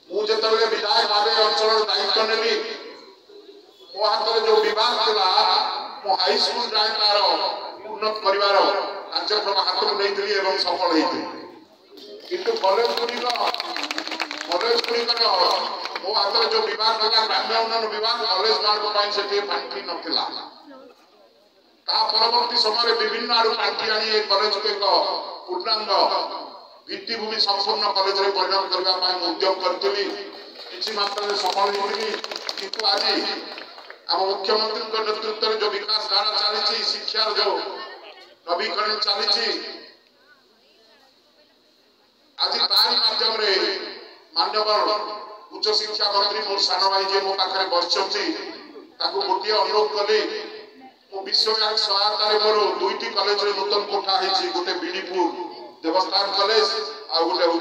मुझे विधायक भाव अंचल दायित्व नेली मो हाथ में जो विभाग था मो हाईस्कूल जाए तार उन्नत कर कार्यक्रम हाथ में नहीं सफल होती कॉलेज गुड़िक मो हाथ में जो विभाग था ग्राम्य उन्नयन विभाग कॉलेज मार्ग से पांठी नाला परवर्ती समय विभिन्न आड़ पांठी आनी कॉलेज को एक पूर्णांग भित्तिभूमि संपूर्ण कॉलेज में परिणत करने उद्यम करी किसी मात्रा में सफल होती किंतु आज आम मुख्यमंत्री नेतृत्व में जो विकास धारा चली शिक्षार जो नवीकरण चली आज तारी माध्यम मान्यवर उच्च शिक्षा मंत्री मोर सान भाई जी मो पाखे बस गोटे अनुरोध कली मो विश्व बैंक सहायता मोर दुईटी कॉलेज नूतन कोठा गोटे बीडीपुर देवस्थान कॉलेज आ गोटे हूँ